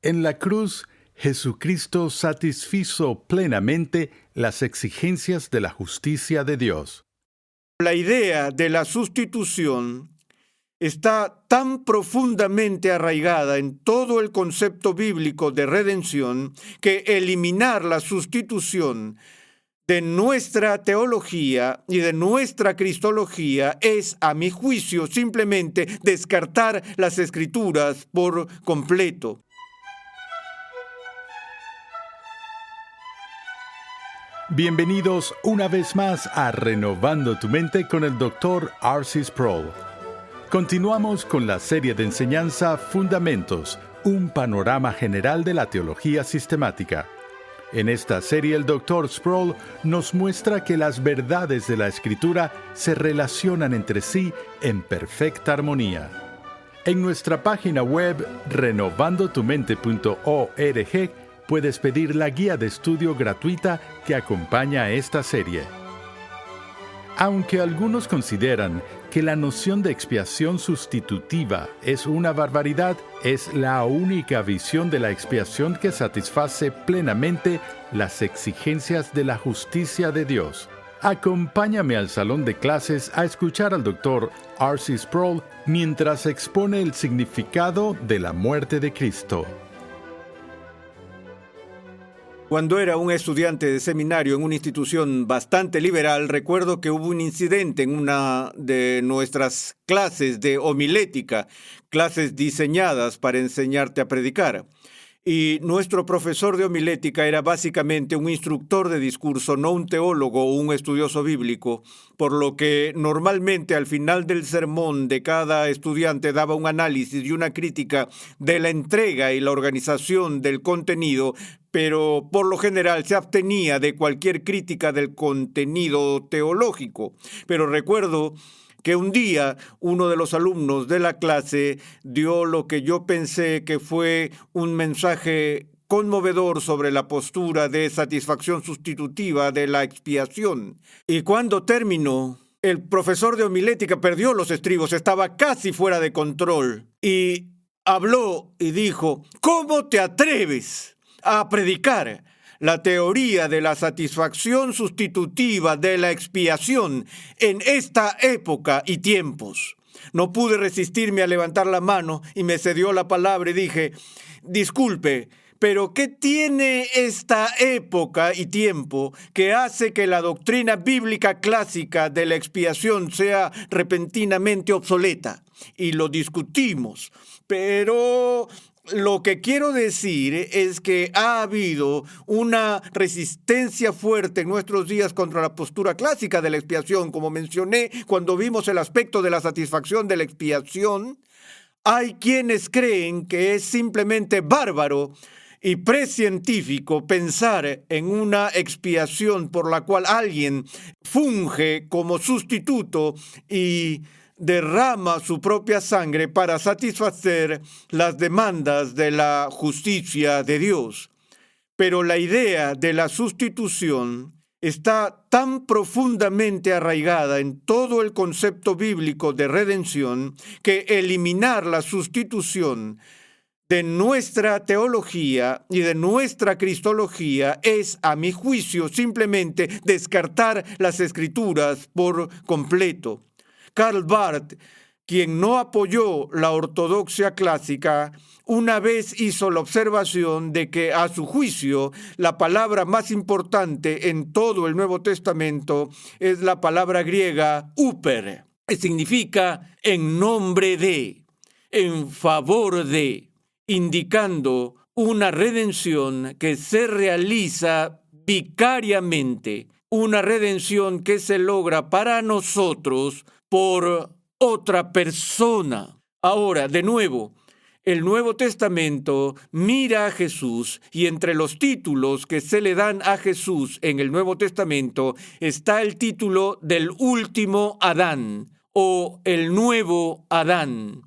En la cruz, Jesucristo satisfizo plenamente las exigencias de la justicia de Dios. La idea de la sustitución está tan profundamente arraigada en todo el concepto bíblico de redención que eliminar la sustitución de nuestra teología y de nuestra cristología es, a mi juicio, simplemente descartar las Escrituras por completo. Bienvenidos una vez más a Renovando tu Mente con el Dr. R.C. Sproul. Continuamos con la serie de enseñanza Fundamentos, un panorama general de la teología sistemática. En esta serie el Dr. Sproul nos muestra que las verdades de la Escritura se relacionan entre sí en perfecta armonía. En nuestra página web renovandotumente.org puedes pedir la guía de estudio gratuita que acompaña a esta serie. Aunque algunos consideran que la noción de expiación sustitutiva es una barbaridad, es la única visión de la expiación que satisface plenamente las exigencias de la justicia de Dios. Acompáñame al salón de clases a escuchar al Dr. R.C. Sproul mientras expone el significado de la muerte de Cristo. Cuando era un estudiante de seminario en una institución bastante liberal, recuerdo que hubo un incidente en una de nuestras clases de homilética, clases diseñadas para enseñarte a predicar. Y nuestro profesor de homilética era básicamente un instructor de discurso, no un teólogo o un estudioso bíblico, por lo que normalmente al final del sermón de cada estudiante daba un análisis y una crítica de la entrega y la organización del contenido, pero por lo general se abstenía de cualquier crítica del contenido teológico. Pero recuerdo que un día uno de los alumnos de la clase dio lo que yo pensé que fue un mensaje conmovedor sobre la postura de satisfacción sustitutiva de la expiación. Y cuando terminó, el profesor de homilética perdió los estribos, estaba casi fuera de control. Y habló y dijo: ¿cómo te atreves a predicar la teoría de la satisfacción sustitutiva de la expiación en esta época y tiempos? No pude resistirme a levantar la mano y me cedió la palabra y dije: disculpe, pero ¿qué tiene esta época y tiempo que hace que la doctrina bíblica clásica de la expiación sea repentinamente obsoleta? Y lo discutimos, pero lo que quiero decir es que ha habido una resistencia fuerte en nuestros días contra la postura clásica de la expiación. Como mencioné cuando vimos el aspecto de la satisfacción de la expiación, hay quienes creen que es simplemente bárbaro y precientífico pensar en una expiación por la cual alguien funge como sustituto y derrama su propia sangre para satisfacer las demandas de la justicia de Dios. Pero la idea de la sustitución está tan profundamente arraigada en todo el concepto bíblico de redención que eliminar la sustitución de nuestra teología y de nuestra cristología es, a mi juicio, simplemente descartar las Escrituras por completo. Karl Barth, quien no apoyó la ortodoxia clásica, una vez hizo la observación de que, a su juicio, la palabra más importante en todo el Nuevo Testamento es la palabra griega huper, que significa en nombre de, en favor de, indicando una redención que se realiza vicariamente, una redención que se logra para nosotros por otra persona. Ahora, de nuevo, el Nuevo Testamento mira a Jesús y entre los títulos que se le dan a Jesús en el Nuevo Testamento está el título del último Adán o el nuevo Adán,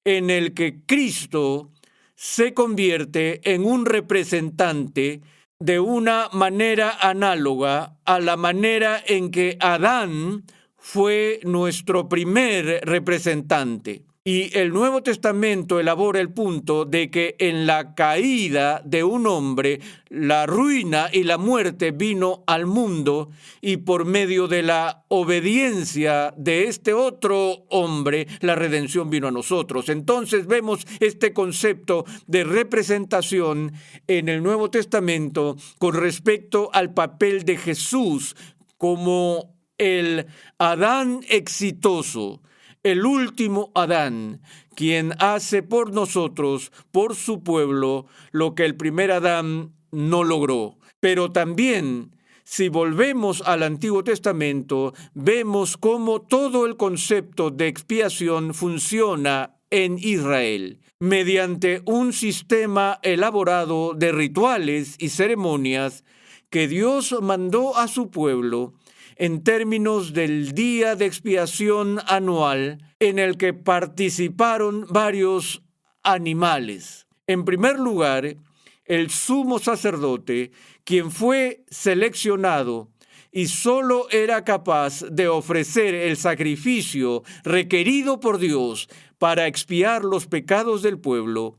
en el que Cristo se convierte en un representante de una manera análoga a la manera en que Adán fue nuestro primer representante. Y el Nuevo Testamento elabora el punto de que en la caída de un hombre, la ruina y la muerte vino al mundo, y por medio de la obediencia de este otro hombre, la redención vino a nosotros. Entonces vemos este concepto de representación en el Nuevo Testamento con respecto al papel de Jesús como el Adán exitoso, el último Adán, quien hace por nosotros, por su pueblo, lo que el primer Adán no logró. Pero también, si volvemos al Antiguo Testamento, vemos cómo todo el concepto de expiación funciona en Israel, mediante un sistema elaborado de rituales y ceremonias que Dios mandó a su pueblo en términos del día de expiación anual, en el que participaron varios animales. En primer lugar, el sumo sacerdote, quien fue seleccionado y solo era capaz de ofrecer el sacrificio requerido por Dios para expiar los pecados del pueblo.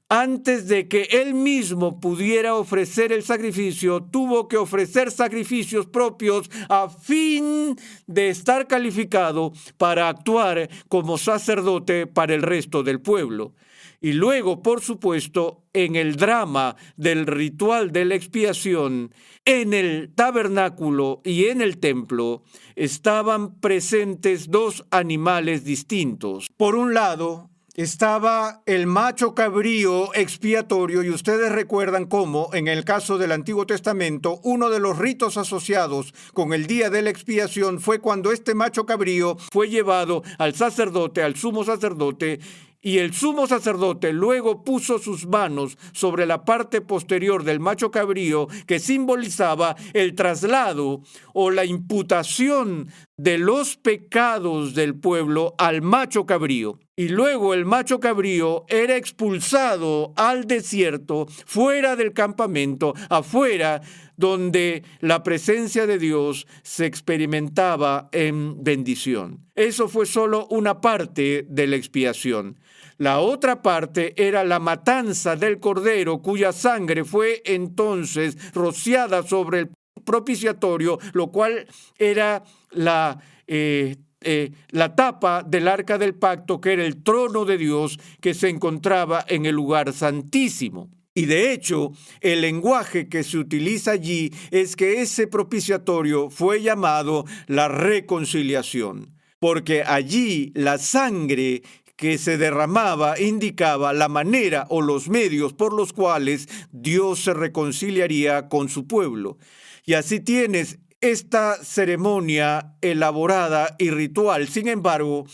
Antes de que él mismo pudiera ofrecer el sacrificio, tuvo que ofrecer sacrificios propios a fin de estar calificado para actuar como sacerdote para el resto del pueblo. Y luego, por supuesto, en el drama del ritual de la expiación, en el tabernáculo y en el templo, estaban presentes dos animales distintos. Por un lado, estaba el macho cabrío expiatorio, y ustedes recuerdan cómo, en el caso del Antiguo Testamento, uno de los ritos asociados con el día de la expiación fue cuando este macho cabrío fue llevado al sacerdote, al sumo sacerdote, y el sumo sacerdote luego puso sus manos sobre la parte posterior del macho cabrío, que simbolizaba el traslado o la imputación de los pecados del pueblo al macho cabrío. Y luego el macho cabrío era expulsado al desierto, fuera del campamento, afuera, donde la presencia de Dios se experimentaba en bendición. Eso fue solo una parte de la expiación. La otra parte era la matanza del cordero, cuya sangre fue entonces rociada sobre el propiciatorio, lo cual era la tapa del arca del pacto, que era el trono de Dios que se encontraba en el lugar santísimo. Y de hecho, el lenguaje que se utiliza allí es que ese propiciatorio fue llamado la reconciliación, porque allí la sangre que se derramaba indicaba la manera o los medios por los cuales Dios se reconciliaría con su pueblo. Y así tienes esta ceremonia elaborada y ritual. Sin embargo,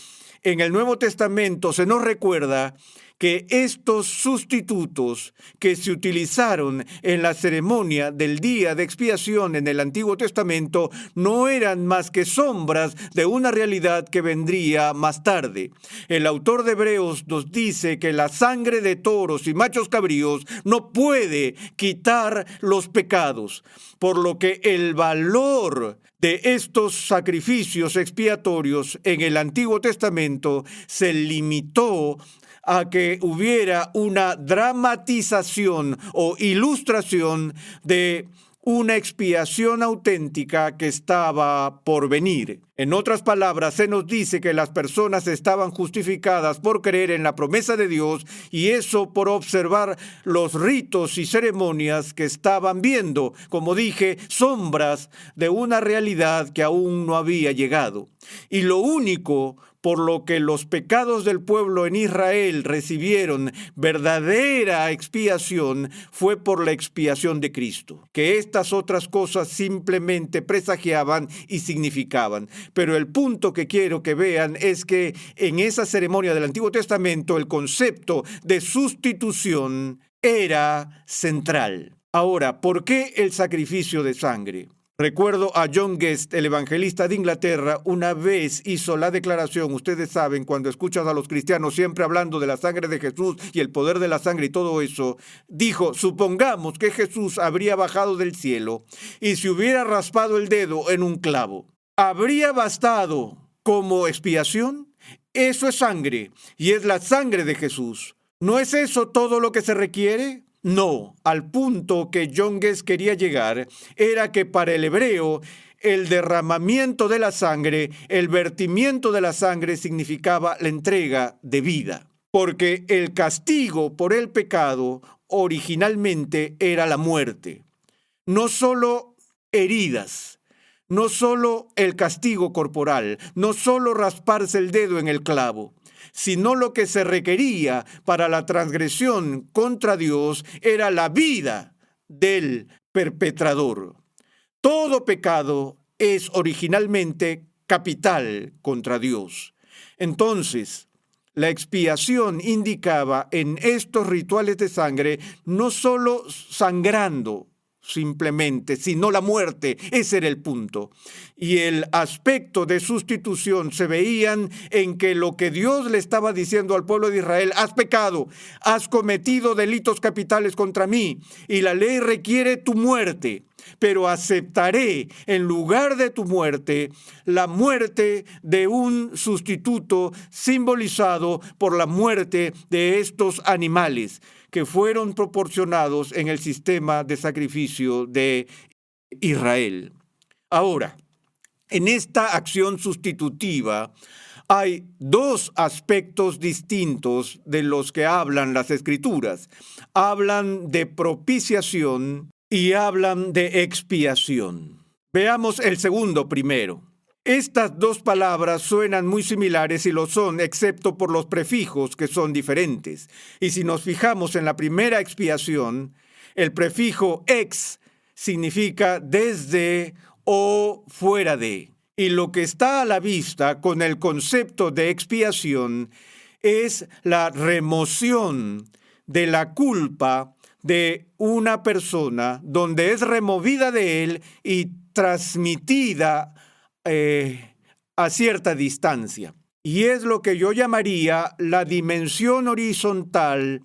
en el Nuevo Testamento se nos recuerda que estos sustitutos que se utilizaron en la ceremonia del día de expiación en el Antiguo Testamento no eran más que sombras de una realidad que vendría más tarde. El autor de Hebreos nos dice que la sangre de toros y machos cabríos no puede quitar los pecados, por lo que el valor de estos sacrificios expiatorios en el Antiguo Testamento se limitó a que hubiera una dramatización o ilustración de una expiación auténtica que estaba por venir. En otras palabras, se nos dice que las personas estaban justificadas por creer en la promesa de Dios, y eso por observar los ritos y ceremonias que estaban viendo, como dije, sombras de una realidad que aún no había llegado. Y lo único por lo que los pecados del pueblo en Israel recibieron verdadera expiación fue por la expiación de Cristo, que estas otras cosas simplemente presagiaban y significaban. Pero el punto que quiero que vean es que en esa ceremonia del Antiguo Testamento el concepto de sustitución era central. Ahora, ¿por qué el sacrificio de sangre? Recuerdo a John Guest, el evangelista de Inglaterra, una vez hizo la declaración. Ustedes saben, cuando escuchas a los cristianos siempre hablando de la sangre de Jesús y el poder de la sangre y todo eso, dijo: supongamos que Jesús habría bajado del cielo y se hubiera raspado el dedo en un clavo. ¿Habría bastado como expiación? Eso es sangre, y es la sangre de Jesús. ¿No es eso todo lo que se requiere? No, al punto que John Guest quería llegar era que para el hebreo el derramamiento de la sangre, el vertimiento de la sangre significaba la entrega de vida, porque el castigo por el pecado originalmente era la muerte. No solo heridas, no solo el castigo corporal, no solo rasparse el dedo en el clavo, sino lo que se requería para la transgresión contra Dios era la vida del perpetrador. Todo pecado es originalmente capital contra Dios. Entonces, la expiación indicaba en estos rituales de sangre no solo sangrando simplemente, sino la muerte. Ese era el punto. Y el aspecto de sustitución se veían en que lo que Dios le estaba diciendo al pueblo de Israel: has pecado, has cometido delitos capitales contra mí, y la ley requiere tu muerte, pero aceptaré en lugar de tu muerte la muerte de un sustituto simbolizado por la muerte de estos animales que fueron proporcionados en el sistema de sacrificio de Israel. Ahora, en esta acción sustitutiva hay dos aspectos distintos de los que hablan las Escrituras. Hablan de propiciación y hablan de expiación. Veamos el segundo primero. Estas dos palabras suenan muy similares y lo son, excepto por los prefijos que son diferentes. Y si nos fijamos en la primera expiación, el prefijo ex significa desde o fuera de. Y lo que está a la vista con el concepto de expiación es la remoción de la culpa de una persona, donde es removida de él y transmitida a cierta distancia. Y es lo que yo llamaría la dimensión horizontal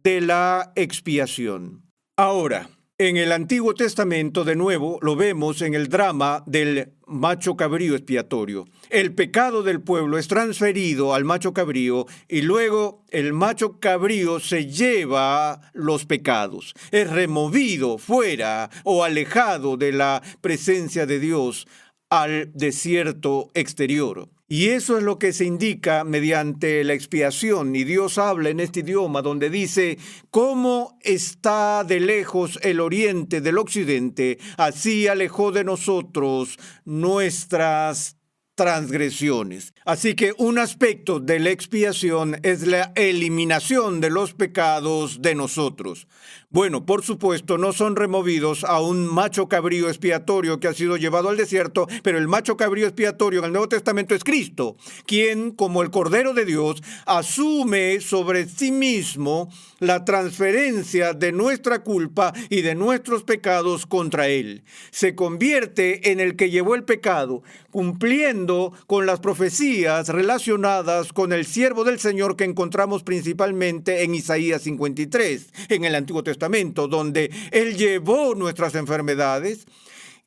de la expiación. Ahora, en el Antiguo Testamento, de nuevo, lo vemos en el drama del macho cabrío expiatorio. El pecado del pueblo es transferido al macho cabrío y luego el macho cabrío se lleva los pecados. Es removido fuera o alejado de la presencia de Dios al desierto exterior. Y eso es lo que se indica mediante la expiación. Y Dios habla en este idioma donde dice: ¿cómo está de lejos el oriente del occidente? Así alejó de nosotros nuestras transgresiones. Así que un aspecto de la expiación es la eliminación de los pecados de nosotros. Bueno, por supuesto, no son removidos a un macho cabrío expiatorio que ha sido llevado al desierto, pero el macho cabrío expiatorio en el Nuevo Testamento es Cristo, quien, como el Cordero de Dios, asume sobre sí mismo la transferencia de nuestra culpa y de nuestros pecados contra Él. Se convierte en el que llevó el pecado, cumpliendo con las profecías relacionadas con el siervo del Señor que encontramos principalmente en Isaías 53, en el Antiguo Testamento, donde Él llevó nuestras enfermedades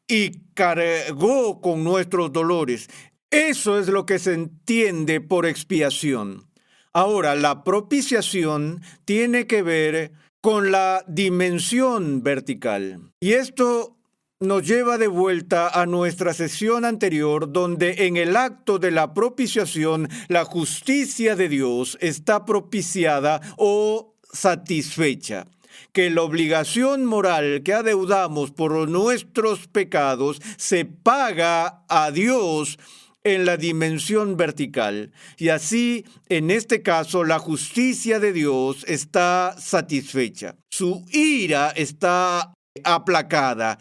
y cargó con nuestros dolores. Eso es lo que se entiende por expiación. Ahora, la propiciación tiene que ver con la dimensión vertical. Y esto nos lleva de vuelta a nuestra sesión anterior, donde en el acto de la propiciación, la justicia de Dios está propiciada o satisfecha. Que la obligación moral que adeudamos por nuestros pecados se paga a Dios en la dimensión vertical. Y así, en este caso, la justicia de Dios está satisfecha. Su ira está aplacada.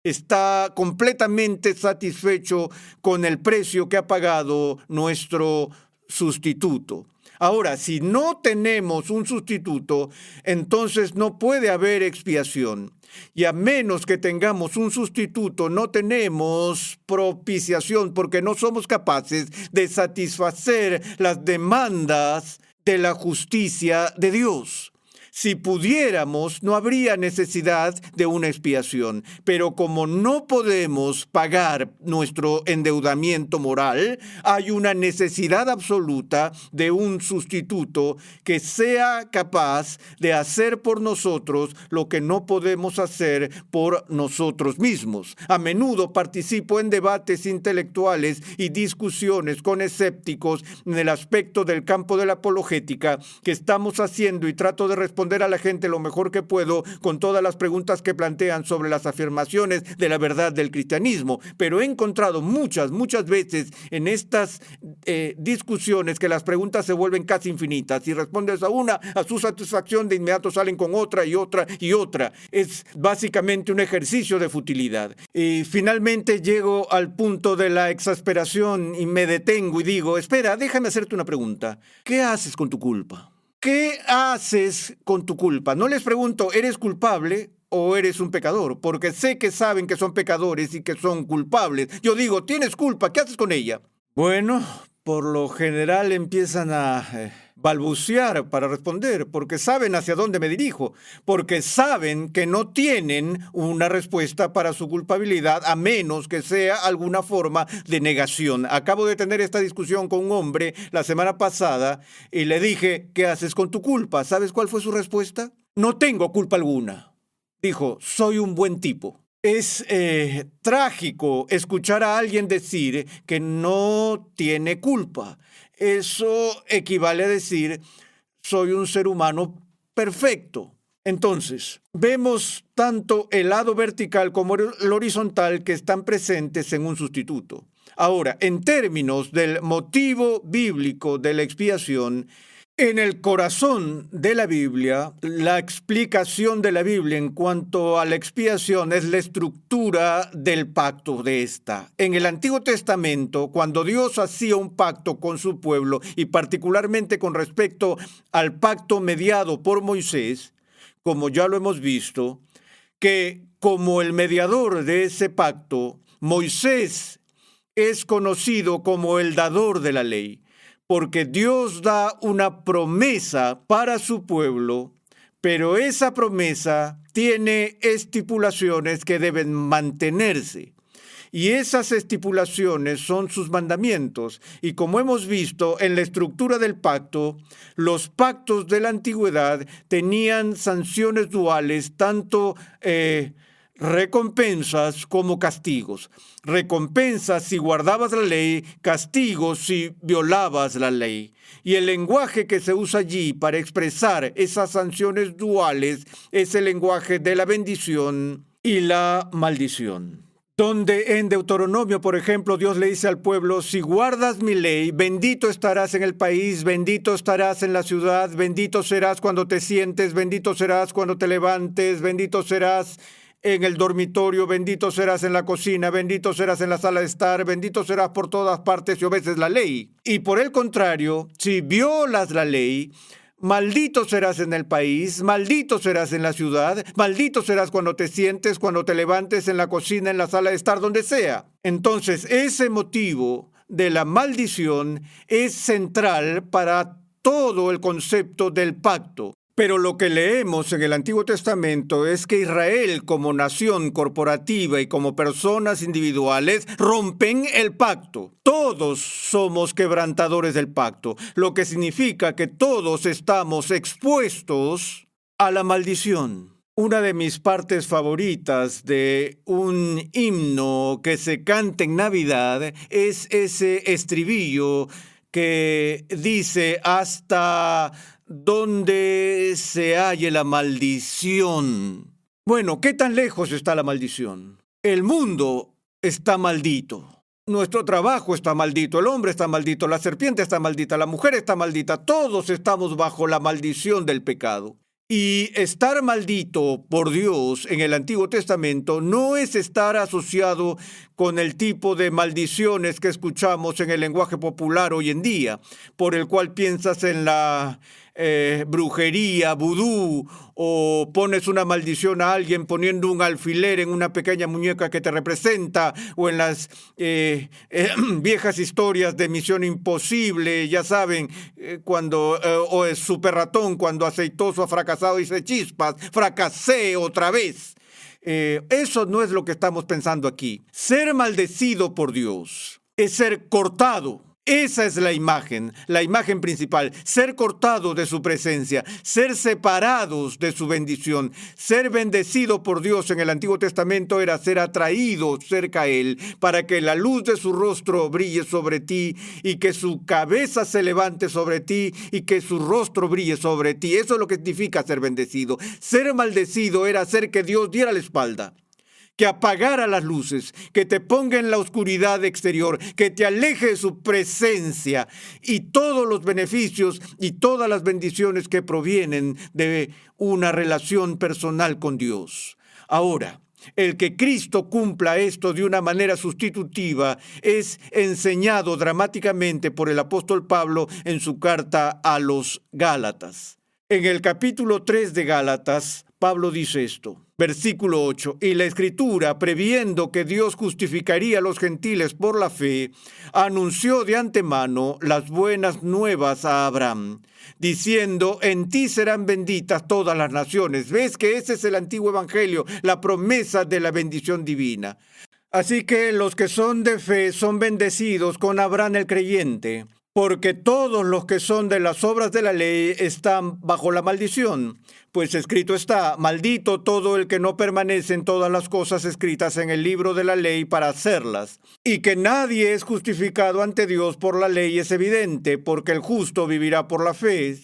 Está completamente satisfecho con el precio que ha pagado nuestro sustituto. Ahora, si no tenemos un sustituto, entonces no puede haber expiación. Y a menos que tengamos un sustituto, no tenemos propiciación, porque no somos capaces de satisfacer las demandas de la justicia de Dios. Si pudiéramos, no habría necesidad de una expiación, pero como no podemos pagar nuestro endeudamiento moral, hay una necesidad absoluta de un sustituto que sea capaz de hacer por nosotros lo que no podemos hacer por nosotros mismos. A menudo participo en debates intelectuales y discusiones con escépticos en el aspecto del campo de la apologética que estamos haciendo y trato de responder a la gente lo mejor que puedo con todas las preguntas que plantean sobre las afirmaciones de la verdad del cristianismo. Pero he encontrado muchas veces en estas discusiones que las preguntas se vuelven casi infinitas. Si respondes a una, a su satisfacción de inmediato salen con otra y otra y otra. Es básicamente un ejercicio de futilidad. Y finalmente llego al punto de la exasperación y me detengo y digo, espera, déjame hacerte una pregunta. ¿Qué haces con tu culpa? ¿Qué haces con tu culpa? No les pregunto, ¿eres culpable o eres un pecador? Porque sé que saben que son pecadores y que son culpables. Yo digo, tienes culpa, ¿qué haces con ella? Bueno, por lo general empiezan a balbucear para responder, porque saben hacia dónde me dirijo, porque saben que no tienen una respuesta para su culpabilidad, a menos que sea alguna forma de negación. Acabo de tener esta discusión con un hombre la semana pasada y le dije, ¿qué haces con tu culpa? ¿Sabes cuál fue su respuesta? No tengo culpa alguna. Dijo, soy un buen tipo. Es trágico escuchar a alguien decir que no tiene culpa. Eso equivale a decir, soy un ser humano perfecto. Entonces, vemos tanto el lado vertical como el horizontal que están presentes en un sustituto. Ahora, en términos del motivo bíblico de la expiación, en el corazón de la Biblia, la explicación de la Biblia en cuanto a la expiación es la estructura del pacto de esta. En el Antiguo Testamento, cuando Dios hacía un pacto con su pueblo, y particularmente con respecto al pacto mediado por Moisés, como ya lo hemos visto, que como el mediador de ese pacto, Moisés es conocido como el dador de la ley. Porque Dios da una promesa para su pueblo, pero esa promesa tiene estipulaciones que deben mantenerse. Y esas estipulaciones son sus mandamientos. Y como hemos visto en la estructura del pacto, los pactos de la antigüedad tenían sanciones duales, tanto recompensas como castigos. Recompensas si guardabas la ley, castigos si violabas la ley. Y el lenguaje que se usa allí para expresar esas sanciones duales es el lenguaje de la bendición y la maldición. Donde en Deuteronomio, por ejemplo, Dios le dice al pueblo, si guardas mi ley, bendito estarás en el país, bendito estarás en la ciudad, bendito serás cuando te sientes, bendito serás cuando te levantes, bendito serás en el dormitorio, bendito serás en la cocina, bendito serás en la sala de estar, bendito serás por todas partes si obedeces la ley. Y por el contrario, si violas la ley, maldito serás en el país, maldito serás en la ciudad, maldito serás cuando te sientes, cuando te levantes, en la cocina, en la sala de estar, donde sea. Entonces, ese motivo de la maldición es central para todo el concepto del pacto. Pero lo que leemos en el Antiguo Testamento es que Israel, como nación corporativa y como personas individuales, rompen el pacto. Todos somos quebrantadores del pacto, lo que significa que todos estamos expuestos a la maldición. Una de mis partes favoritas de un himno que se canta en Navidad es ese estribillo que dice hasta donde se halle la maldición. Bueno, ¿qué tan lejos está la maldición? El mundo está maldito. Nuestro trabajo está maldito, el hombre está maldito, la serpiente está maldita, la mujer está maldita. Todos estamos bajo la maldición del pecado. Y estar maldito por Dios en el Antiguo Testamento no es estar asociado con el tipo de maldiciones que escuchamos en el lenguaje popular hoy en día, por el cual piensas en la brujería, vudú, o pones una maldición a alguien poniendo un alfiler en una pequeña muñeca que te representa, o en las viejas historias de Misión Imposible, ya saben, o es Super Ratón, cuando Aceitoso ha fracasado y dice chispas, fracasé otra vez. Eso no es lo que estamos pensando aquí. Ser maldecido por Dios es ser cortado. Esa es la imagen principal, ser cortado de su presencia, ser separados de su bendición. Ser bendecido por Dios en el Antiguo Testamento era ser atraído cerca a Él, para que la luz de su rostro brille sobre ti y que su cabeza se levante sobre ti y que su rostro brille sobre ti. Eso es lo que significa ser bendecido. Ser maldecido era hacer que Dios diera la espalda, que apagara las luces, que te ponga en la oscuridad exterior, que te aleje de su presencia y todos los beneficios y todas las bendiciones que provienen de una relación personal con Dios. Ahora, el que Cristo cumpla esto de una manera sustitutiva es enseñado dramáticamente por el apóstol Pablo en su carta a los Gálatas. En el capítulo 3 de Gálatas, Pablo dice esto. Versículo 8, y la Escritura, previendo que Dios justificaría a los gentiles por la fe, anunció de antemano las buenas nuevas a Abraham, diciendo, en ti serán benditas todas las naciones. ¿Ves que ese es el antiguo evangelio, la promesa de la bendición divina? Así que los que son de fe son bendecidos con Abraham el creyente, porque todos los que son de las obras de la ley están bajo la maldición. Pues escrito está, maldito todo el que no permanece en todas las cosas escritas en el libro de la ley para hacerlas. Y que nadie es justificado ante Dios por la ley es evidente, porque el justo vivirá por la fe.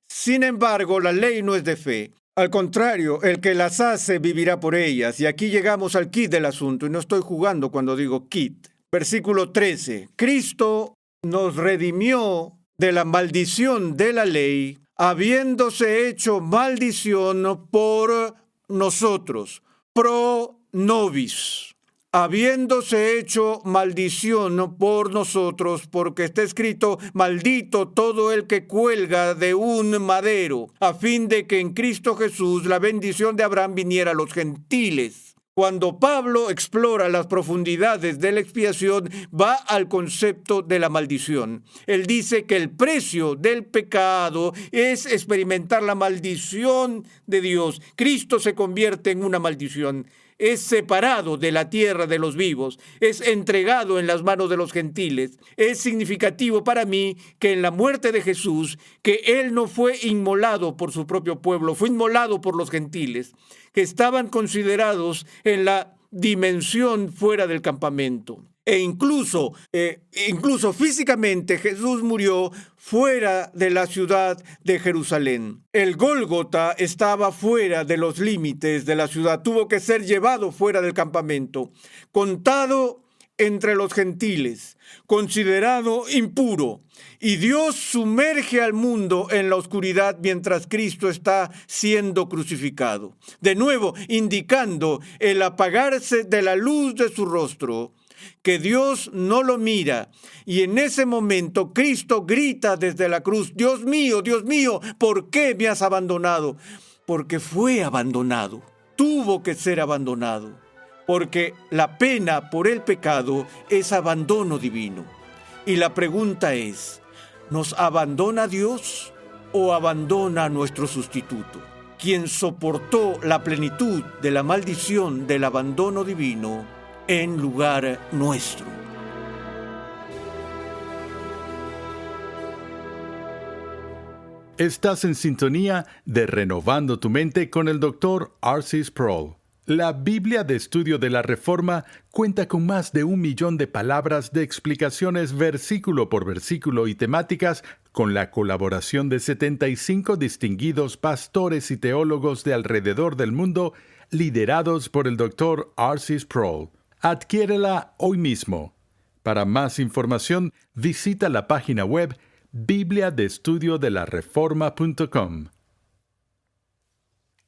Sin embargo, la ley no es de fe. Al contrario, el que las hace vivirá por ellas. Y aquí llegamos al quid del asunto, y no estoy jugando cuando digo quid. Versículo 13. Cristo nos redimió de la maldición de la ley, habiéndose hecho maldición por nosotros, pro nobis, habiéndose hecho maldición por nosotros, porque está escrito, maldito todo el que cuelga de un madero, a fin de que en Cristo Jesús la bendición de Abraham viniera a los gentiles. Cuando Pablo explora las profundidades de la expiación, va al concepto de la maldición. Él dice que el precio del pecado es experimentar la maldición de Dios. Cristo se convierte en una maldición. Es separado de la tierra de los vivos, es entregado en las manos de los gentiles. Es significativo para mí que en la muerte de Jesús, que Él no fue inmolado por su propio pueblo, fue inmolado por los gentiles, que estaban considerados en la dimensión fuera del campamento. E incluso físicamente Jesús murió fuera de la ciudad de Jerusalén. El Gólgota estaba fuera de los límites de la ciudad, tuvo que ser llevado fuera del campamento, contado entre los gentiles, considerado impuro. Y Dios sumerge al mundo en la oscuridad mientras Cristo está siendo crucificado. De nuevo, indicando el apagarse de la luz de su rostro, que Dios no lo mira. Y en ese momento Cristo grita desde la cruz, Dios mío, ¿por qué me has abandonado? Porque fue abandonado, tuvo que ser abandonado, porque la pena por el pecado es abandono divino. Y la pregunta es, ¿nos abandona Dios o abandona a nuestro sustituto? Quien soportó la plenitud de la maldición del abandono divino en lugar nuestro. Estás en sintonía de Renovando tu Mente con el Dr. R.C. Sproul. La Biblia de Estudio de la Reforma cuenta con más de 1 millón de palabras de explicaciones versículo por versículo y temáticas, con la colaboración de 75 distinguidos pastores y teólogos de alrededor del mundo, liderados por el Dr. R.C. Sproul. Adquiérela hoy mismo. Para más información, visita la página web bibliadeestudiodelareforma.com.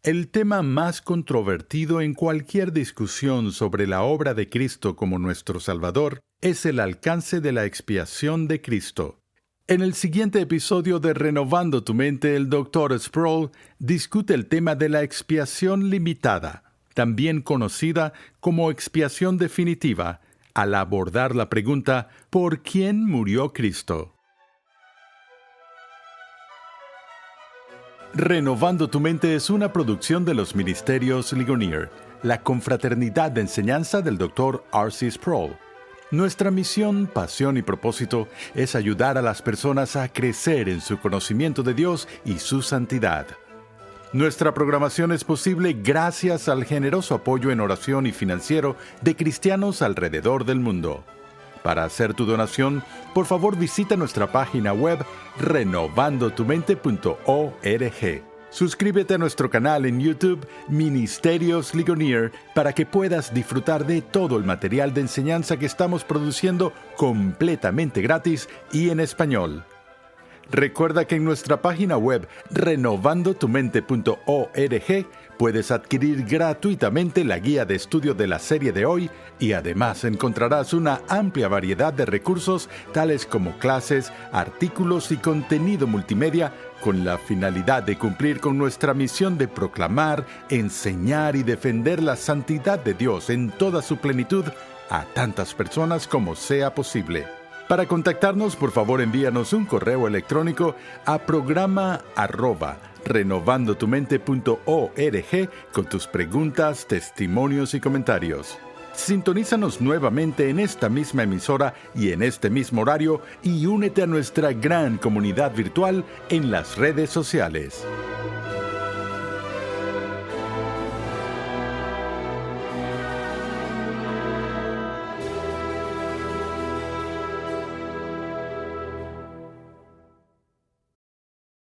El tema más controvertido en cualquier discusión sobre la obra de Cristo como nuestro Salvador es el alcance de la expiación de Cristo. En el siguiente episodio de Renovando tu Mente, el Dr. Sproul discute el tema de la expiación limitada, también conocida como expiación definitiva, al abordar la pregunta ¿por quién murió Cristo? Renovando tu Mente es una producción de los Ministerios Ligonier, la confraternidad de enseñanza del Dr. R.C. Sproul. Nuestra misión, pasión y propósito es ayudar a las personas a crecer en su conocimiento de Dios y su santidad. Nuestra programación es posible gracias al generoso apoyo en oración y financiero de cristianos alrededor del mundo. Para hacer tu donación, por favor visita nuestra página web renovandotumente.org. Suscríbete a nuestro canal en YouTube, Ministerios Ligonier, para que puedas disfrutar de todo el material de enseñanza que estamos produciendo completamente gratis y en español. Recuerda que en nuestra página web renovandotumente.org puedes adquirir gratuitamente la guía de estudio de la serie de hoy y además encontrarás una amplia variedad de recursos tales como clases, artículos y contenido multimedia con la finalidad de cumplir con nuestra misión de proclamar, enseñar y defender la santidad de Dios en toda su plenitud a tantas personas como sea posible. Para contactarnos, por favor, envíanos un correo electrónico a programa@renovandotumente.org con tus preguntas, testimonios y comentarios. Sintonízanos nuevamente en esta misma emisora y en este mismo horario y únete a nuestra gran comunidad virtual en las redes sociales.